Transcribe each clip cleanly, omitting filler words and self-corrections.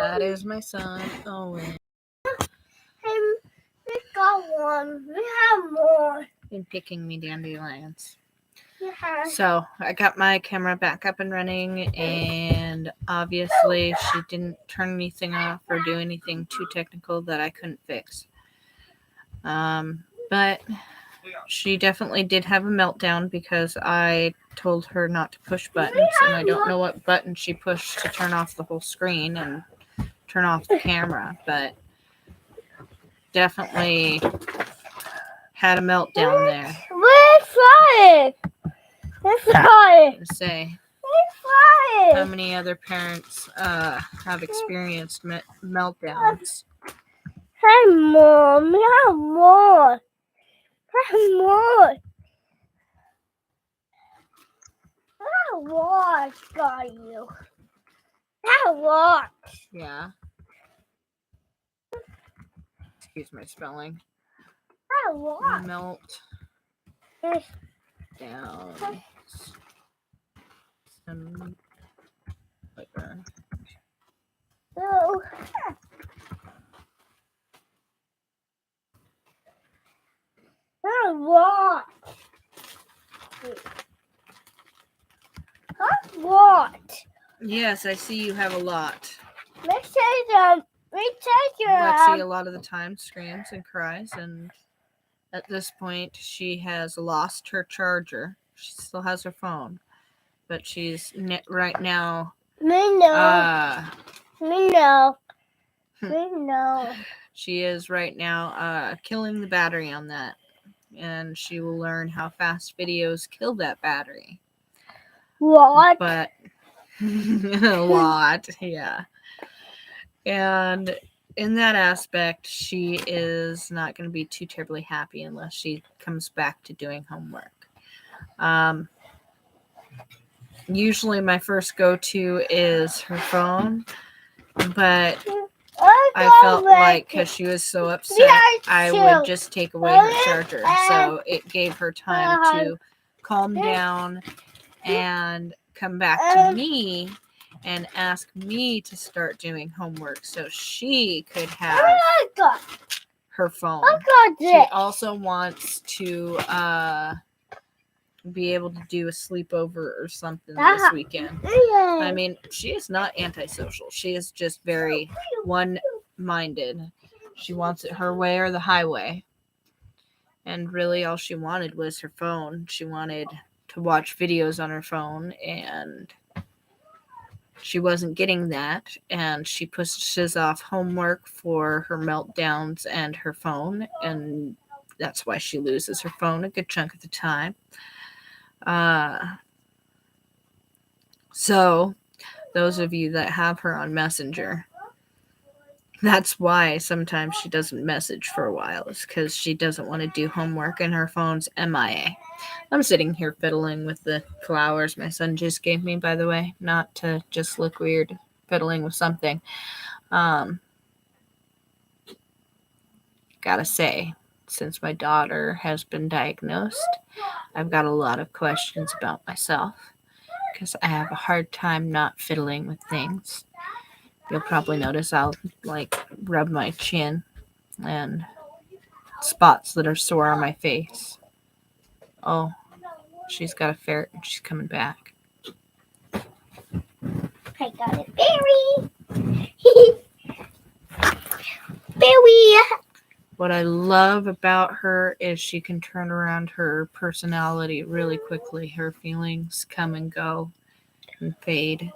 That is my son, Owen. We got one. We have more. Been picking me dandelions. Yeah. So I got my camera back up and running, and obviously she didn't turn anything off or do anything too technical that I couldn't fix. But she definitely did have a meltdown because I told her not to push buttons, and I don't know what button she pushed to turn off the whole screen and turn off the camera, but definitely had a meltdown there. We're flying. We're flying. To say, We're how flying. many other parents have experienced meltdowns? Hey, Mom. We have more. Hey, more. I want got you. I want. Yeah. Excuse my spelling. I want. Melt down. Some liquor. So, I want. I want. Yes, I see you have a lot. Lexi, Lexi, a lot of the time, screams and cries, and at this point, she has lost her charger. She still has her phone, but she's right now. Me know. Me know. Me know. She is right now killing the battery on that, and she will learn how fast videos kill that battery. What? But a lot, yeah. And in that aspect, she is not going to be too terribly happy unless she comes back to doing homework. Usually my first go-to is her phone, but I felt like because she was so upset, I would just take away her charger. So it gave her time to calm down and come back to me and ask me to start doing homework so she could have her phone. She also wants to be able to do a sleepover or something this weekend. I mean, she is not antisocial. She is just very one-minded. She wants it her way or the highway. And really all she wanted was her phone. She wanted to watch videos on her phone, and she wasn't getting that, and she pushes off homework for her meltdowns and her phone, and that's why she loses her phone a good chunk of the time. So those of you that have her on Messenger, that's why sometimes she doesn't message for a while, is because she doesn't want to do homework and her phone's MIA. I'm sitting here fiddling with the flowers my son just gave me, by the way, not to just look weird fiddling with something. Gotta say, since my daughter has been diagnosed, I've got a lot of questions about myself because I have a hard time not fiddling with things. You'll probably notice I'll rub my chin and spots that are sore on my face. Oh, she's got a ferret and she's coming back. I got a berry. Berry. What I love about her is she can turn around her personality really quickly. Her feelings come and go and fade.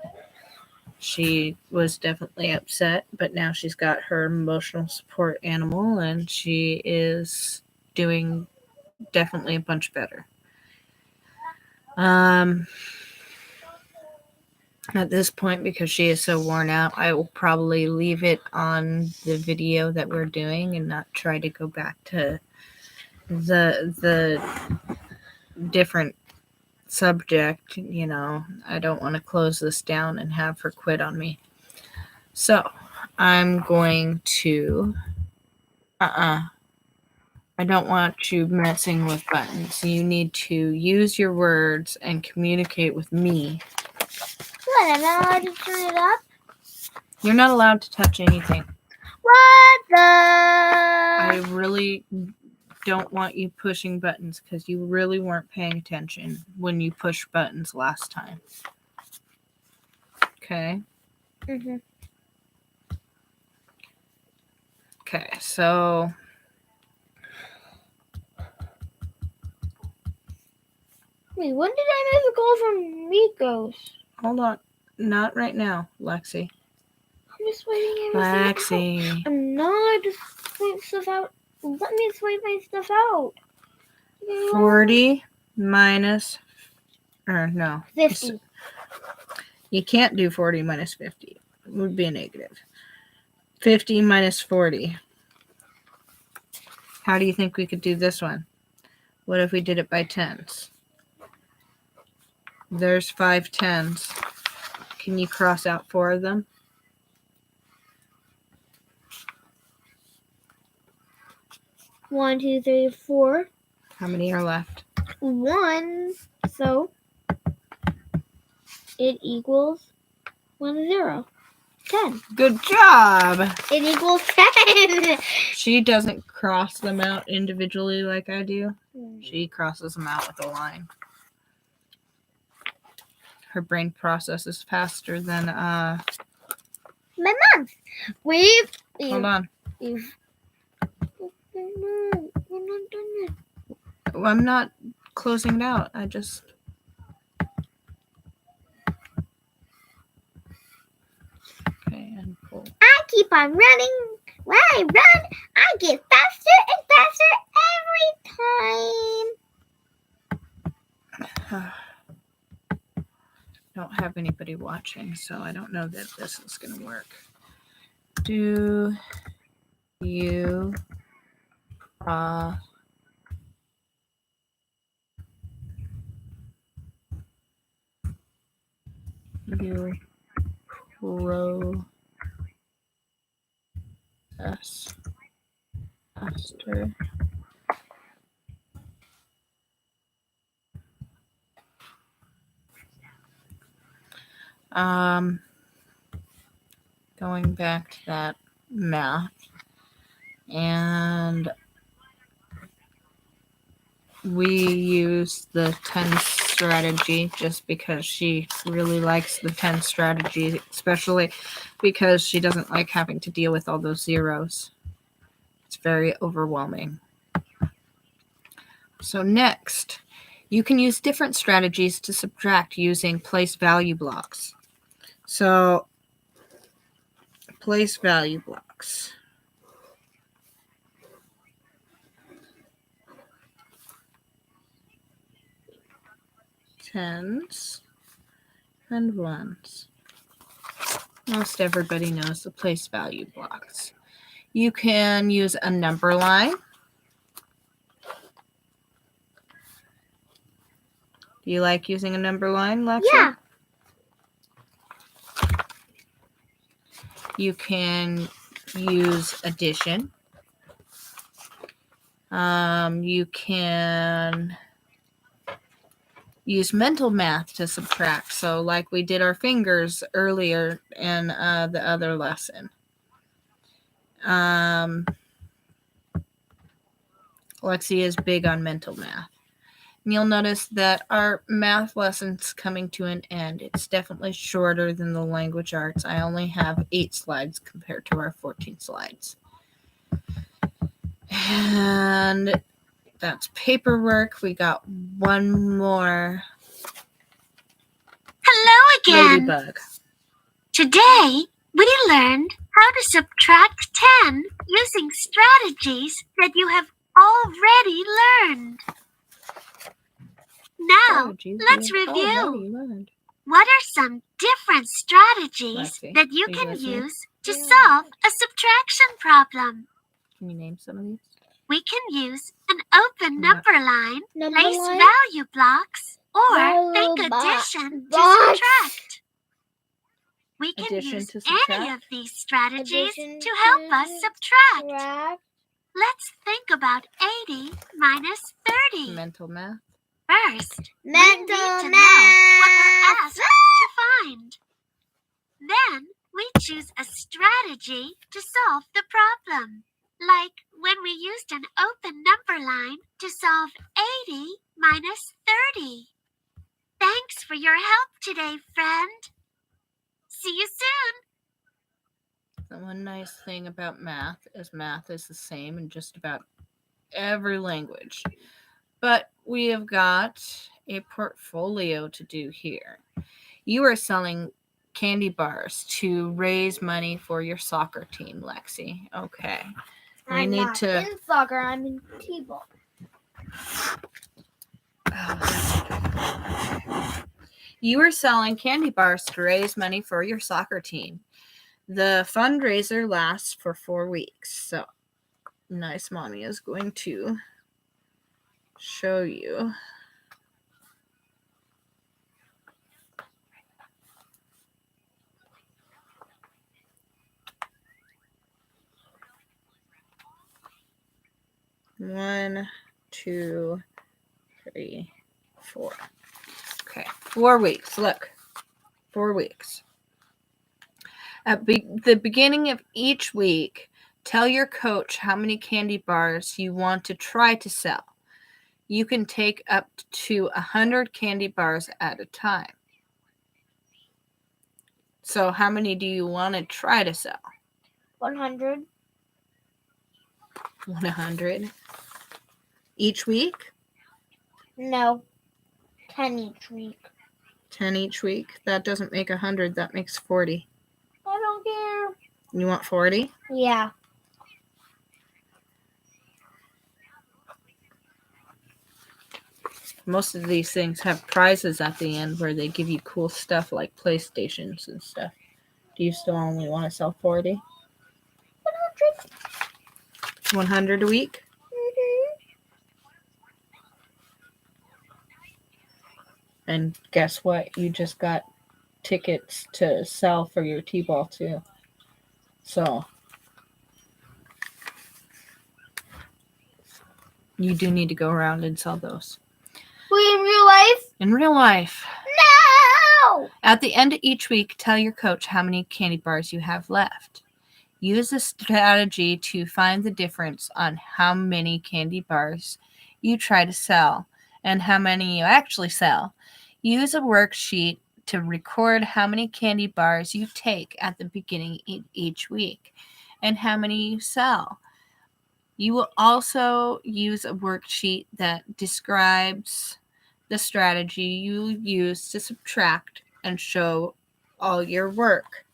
She was definitely upset, but now she's got her emotional support animal, and she is doing definitely a bunch better. At this point, because she is so worn out, I will probably leave it on the video that we're doing and not try to go back to the different subject. You know, I don't want to close this down and have her quit on me. So I'm going to I don't want you messing with buttons. You need to use your words and communicate with me. What, am I allowed to turn it up? You're not allowed to touch anything. What the? I really don't want you pushing buttons because you really weren't paying attention when you pushed buttons last time. Okay? Mm-hmm. Okay, so... Wait, when did I miss a call from Mikos? Hold on. Not right now, Lexi. I'm just waiting Lexi. out. I'm not just swipe stuff out. Let me swipe my stuff out. 40 minus... Or no. 50. You can't do 40 minus 50. It would be a negative. 50 minus 40. How do you think we could do this one? What if we did it by tens? There's 5 tens. Can you cross out 4 of them? One, two, three, 4. How many are left? 1. So it equals 1, 0. 10. Good job! It equals 10. She doesn't cross them out individually like I do. She crosses them out with a line. Her brain processes faster than My mom. Hold on. We're not done yet. I'm not closing it out. I just... Okay, and pull. I keep on running. When I run, I get faster and faster every time. Don't have anybody watching, so I don't know that this is going to work. Do you you process faster going back to that math, and we use the 10 strategy just because she really likes the 10 strategy, especially because she doesn't like having to deal with all those zeros. It's very overwhelming. So next, you can use different strategies to subtract using place value blocks. So place value blocks. Tens and ones. Most everybody knows the place value blocks. You can use a number line. Do you like using a number line, Lexi? Yeah. You can use addition. You can use mental math to subtract. So like we did our fingers earlier in the other lesson. Lexi is big on mental math. And you'll notice that our math lesson's coming to an end. It's definitely shorter than the language arts. I only have 8 slides compared to our 14 slides. And that's paperwork. We got one more. Hello again. Ladybug. Today, we learned how to subtract 10 using strategies that you have already learned. Now, let's review. What are some different strategies that you can use to solve a subtraction problem? Can you name some of these? We can use an open number line, place line? value blocks, or think Value addition to box. subtract. We can Addition use to subtract? any of these strategies Addition to help us to subtract. Subtract. Let's think about 80 minus 30. Mental math. First, we Mental need to know math. what we're asked to find. Then, we choose choose a strategy to solve the problem. Like when we used an open number line to solve 80 minus 30. Thanks for your help today, friend. See you soon. The one nice thing about math is the same in just about every language. But we have got a portfolio to do here. You are selling candy bars to raise money for your soccer team, Lexi. Okay. I'm not in soccer, I'm in t-ball. You are selling candy bars to raise money for your soccer team. The fundraiser lasts for 4 weeks. So, nice mommy is going to show you. One, 2, 3, 4. Okay, 4 weeks. Look, 4 weeks. At the beginning of each week, tell your coach how many candy bars you want to try to sell. You can take up to 100 candy bars at a time. So how many do you want to try to sell? 100. 100 each week? No, 10 each week. 10 each week? That doesn't make 100. That makes 40. I don't care. You want 40? Yeah. Most of these things have prizes at the end where they give you cool stuff like PlayStations and stuff. Do you still only want to sell 40? 100. 100 a week? And guess what? You just got tickets to sell for your T-ball too. So you do need to go around and sell those. Wait, in real life? In real life. No! At the end of each week, tell your coach how many candy bars you have left. Use a strategy to find the difference on how many candy bars you try to sell and how many you actually sell. Use a worksheet to record how many candy bars you take at the beginning of each week and how many you sell. You will also use a worksheet that describes the strategy you use to subtract and show all your work.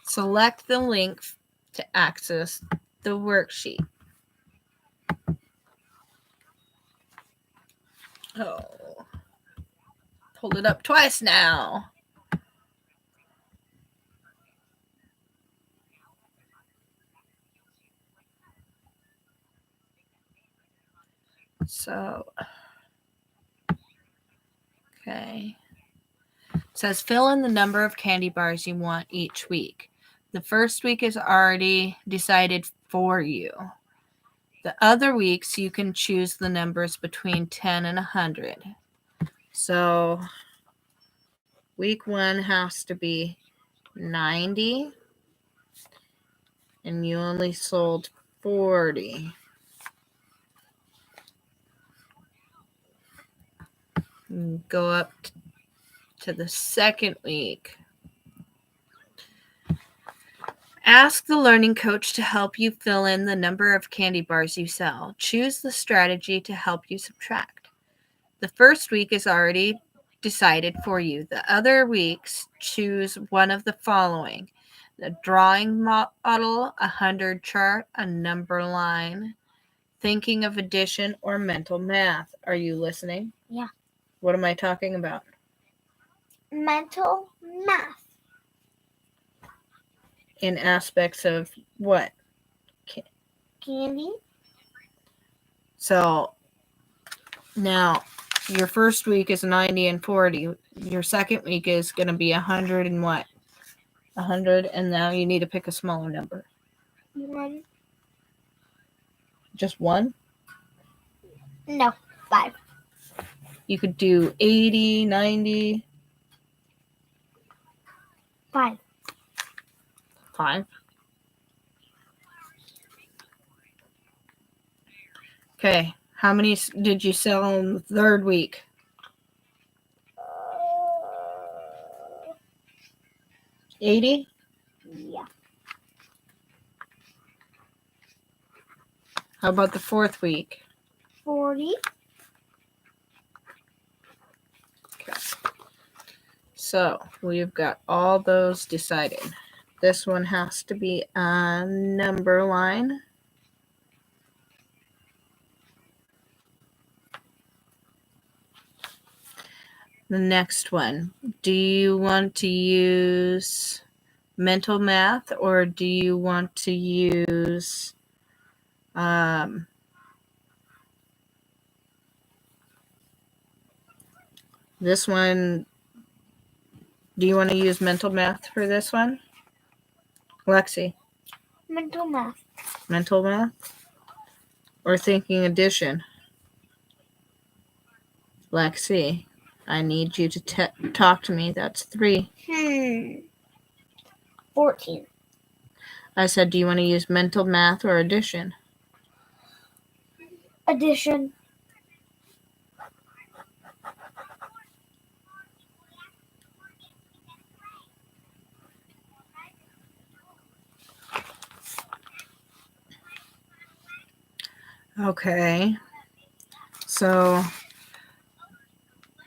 Select the link to access the worksheet. Oh, pulled it up twice now. So, okay. It says fill in the number of candy bars you want each week. The first week is already decided for you. The other weeks, you can choose the numbers between 10 and 100. So, week 1 has to be 90, and you only sold 40. And go up to the second week. Ask the learning coach to help you fill in the number of candy bars you sell. Choose the strategy to help you subtract. The first week is already decided for you. The other weeks, choose one of the following: the drawing model, 100 chart, a number line, thinking of addition, or mental math. Are you listening? Yeah. What am I talking about? Mental math. In aspects of what? Candy. So now your first week is 90 and 40. Your second week is going to be 100 and what? 100, and now you need to pick a smaller number. 1. Just one? No, 5. You could do 80, 90. 5. 5. Okay. How many did you sell in the third week? 80? Yeah. How about the fourth week? 40. Okay. So we've got all those decided. This one has to be a number line. The next one. Do you want to use mental math or do you want to use this one? Do you want to use mental math for this one? Lexi? Mental math. Mental math? Or thinking addition? Lexi, I need you to talk to me. That's 3. 14. I said, do you want to use mental math or addition? Addition. Okay. So,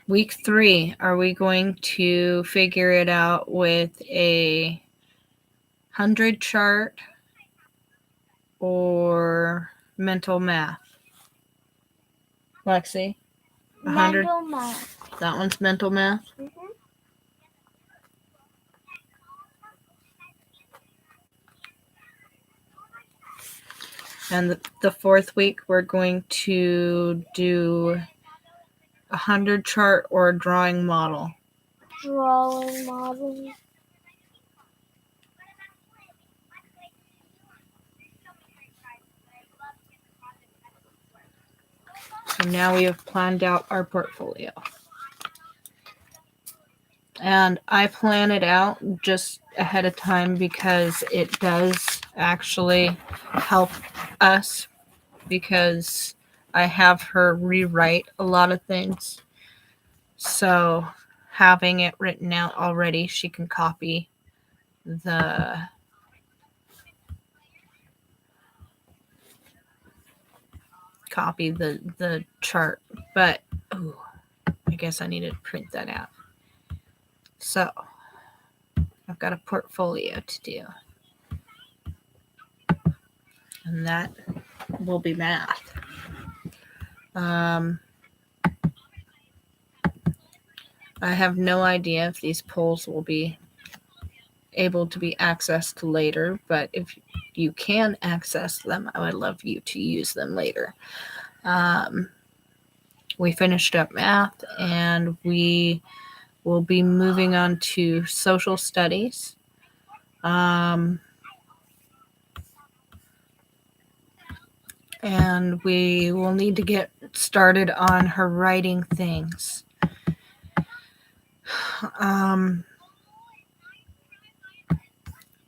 week 3, are we going to figure it out with a 100 chart or mental math? Lexi? 100? Mental math. That one's mental math? Mhm. And the fourth week, we're going to do a 100 chart or a drawing model. Drawing model. So now we have planned out our portfolio. And I plan it out just ahead of time because it does actually help us, because I have her rewrite a lot of things. So having it written out already, she can copy the chart. But I guess I need to print that out. So I've got a portfolio to do. And that will be math. I have no idea if these polls will be able to be accessed later, but if you can access them, I would love you to use them later. We finished up math and we will be moving on to social studies. And we will need to get started on her writing things.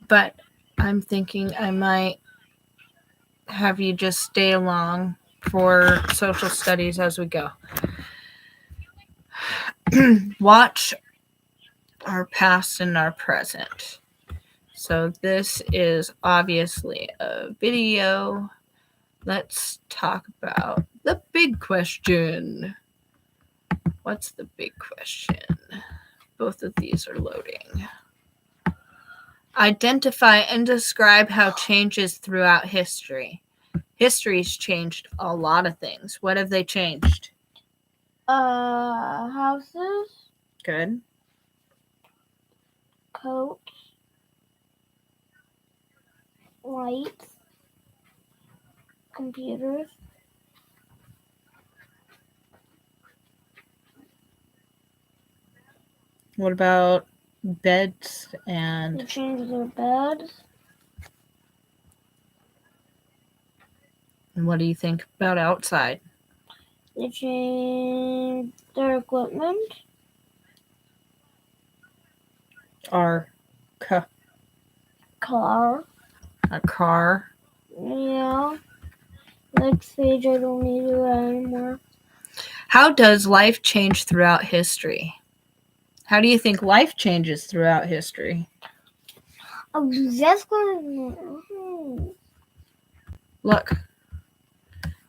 But I'm thinking I might have you just stay along for social studies as we go. Watch our past and our present. So this is obviously a video. Let's talk about the big question. What's the big question? Both of these are loading. Identify and describe how changes throughout history. History's changed a lot of things. What have they changed? Houses. Good. Coats. Lights. Computers. What about beds and... They changed their beds. And what do you think about outside? They changed their equipment. Our Car. A car. Yeah. Next page, I don't need to write anymore. How does life change throughout history? How do you think life changes throughout history? I was just going Look.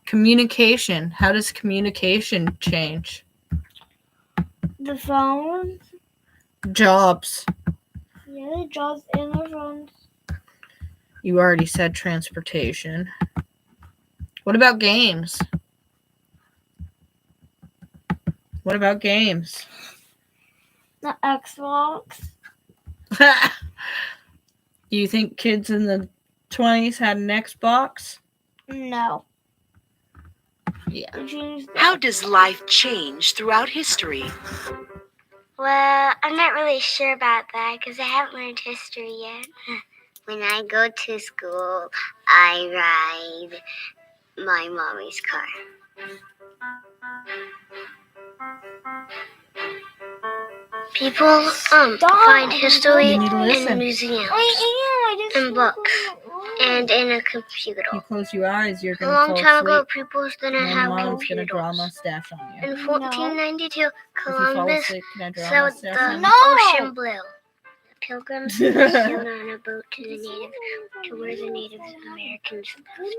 Communication. How does communication change? the phones. Jobs. Yeah, the jobs and the phones. You already said transportation. What about games? What about games? The Xbox. Do you think kids in the 20s had an Xbox? No. Yeah. How does life change throughout history? Well, I'm not really sure about that because I haven't learned history yet. When I go to school, I ride my mommy's car. People find history You need to listen. in museums and books and in a computer. You close your eyes, you're A gonna long fall time ago, asleep. people didn't And have Mom's gonna draw a computers. mustache on you. In 1492, If you fall Columbus asleep, can I draw a sailed mustache the on you? ocean blue. The pilgrims sailed on a boat to where the Native Americans lived.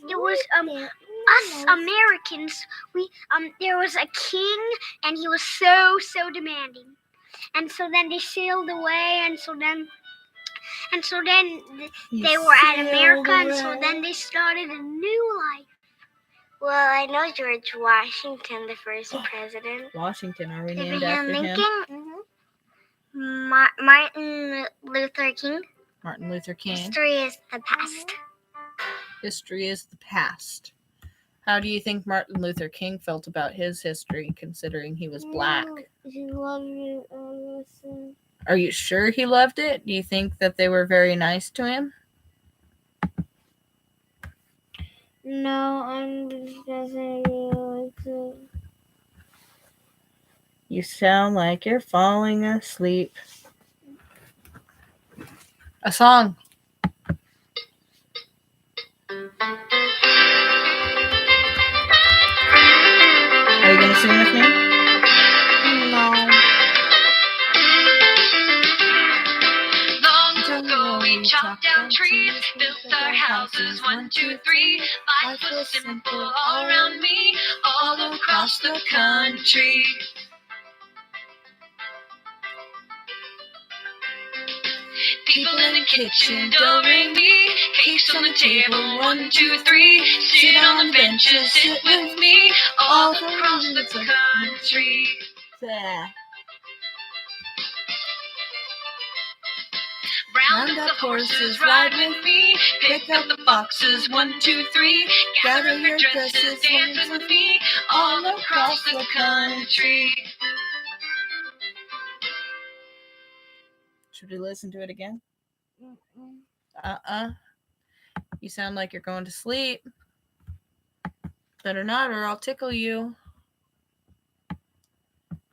It was us Americans. There was a king, and he was so demanding. And so then they sailed away, and so then they were at America, and so then they started a new life. Well, I know George Washington, the first president. Washington, are we named after Abraham him? Lincoln. Martin Luther King. Martin Luther King. History is the past. History is the past. How do you think Martin Luther King felt about his history, considering he was black? He loved it. Are you sure he loved it? Do you think that they were very nice to him? No, I'm just guessing he likes it. You sound like you're falling asleep. A song. Are you going to sing with me? No. Long ago we chopped down trees, built our houses, 1, 2, 3. Life was simple all around me, all across the country. People in the kitchen, do-re mi. Cakes on the table, 1, 2, 3. Sit on the benches, sit with me, all across the country. Yeah. Round up the horses, ride with me. Pick up the boxes, 1, 2, 3. Gather your dresses, dance with me, all across the country. Should we listen to it again? Mm-mm. You sound like you're going to sleep. Better not, or I'll tickle you.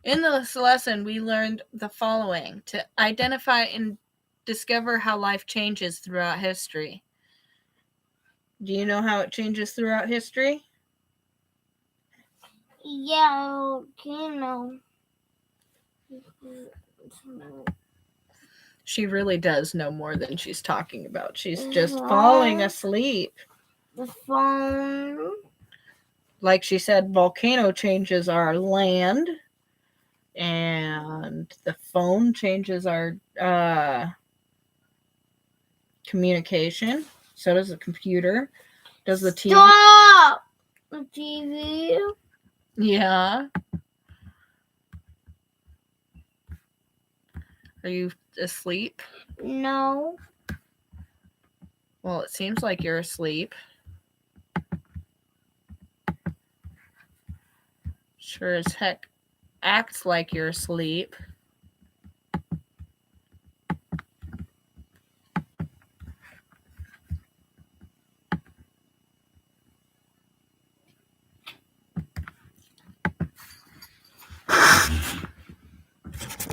In this lesson, we learned the following: to identify and discover how life changes throughout history. Do you know how it changes throughout history? Yeah, okay, no. She really does know more than she's talking about. She's just falling asleep. The phone. Like she said, volcano changes our land, and the phone changes our communication. So does the computer. Does the TV. Stop! The TV. Yeah. Are you asleep? No. Well, it seems like you're asleep. Sure as heck acts like you're asleep.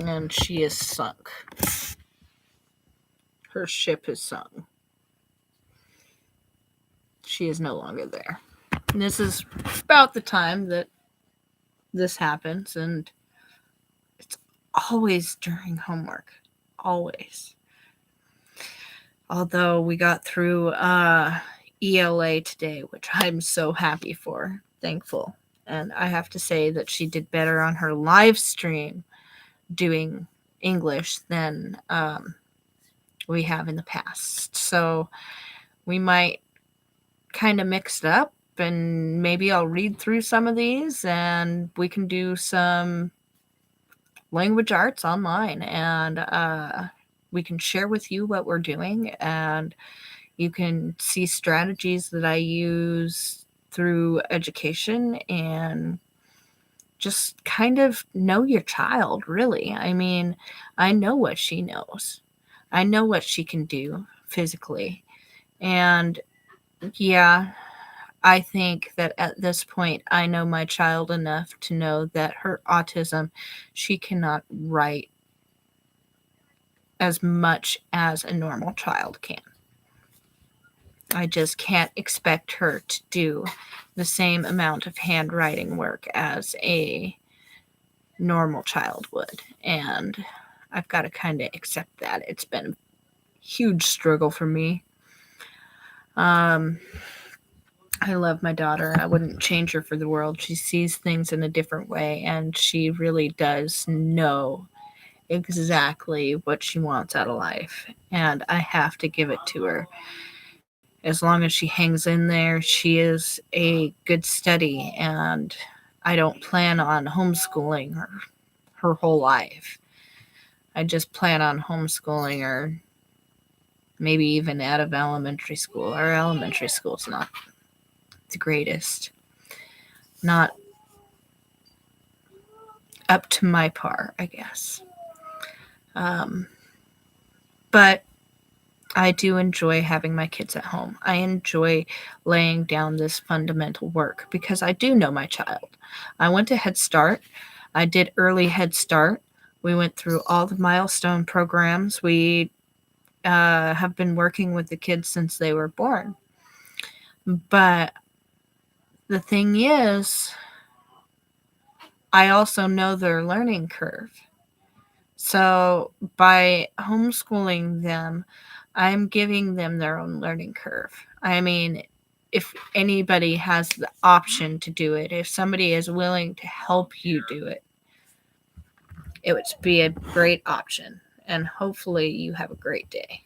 And she is sunk. her ship has sunk. She is no longer there. And this is about the time that this happens, and it's always during homework. Always. Although we got through ELA today, which I'm so happy for, thankful. And I have to say that she did better on her live stream doing English than we have in the past. So we might kind of mix it up, and maybe I'll read through some of these and we can do some language arts online, and we can share with you what we're doing, and you can see strategies that I use through education and just kind of know your child, really. I mean, I know what she knows. I know what she can do physically. And yeah, I think that at this point, I know my child enough to know that her autism, she cannot write as much as a normal child can. I just can't expect her to do the same amount of handwriting work as a normal child would. And I've got to kind of accept that. It's been a huge struggle for me. I love my daughter. I wouldn't change her for the world. She sees things in a different way, and she really does know exactly what she wants out of life. And I have to give it to her. As long as she hangs in there, she is a good study, and I don't plan on homeschooling her whole life. I just plan on homeschooling her maybe even out of elementary school. Our elementary school's not the greatest. Not up to my par, I guess. But I do enjoy having my kids at home. I enjoy laying down this fundamental work because I do know my child. I went to Head Start. I did early Head Start. We went through all the milestone programs. We have been working with the kids since they were born. But the thing is, I also know their learning curve. So by homeschooling them, I'm giving them their own learning curve. I mean, if anybody has the option to do it, if somebody is willing to help you do it, it would be a great option. And hopefully you have a great day.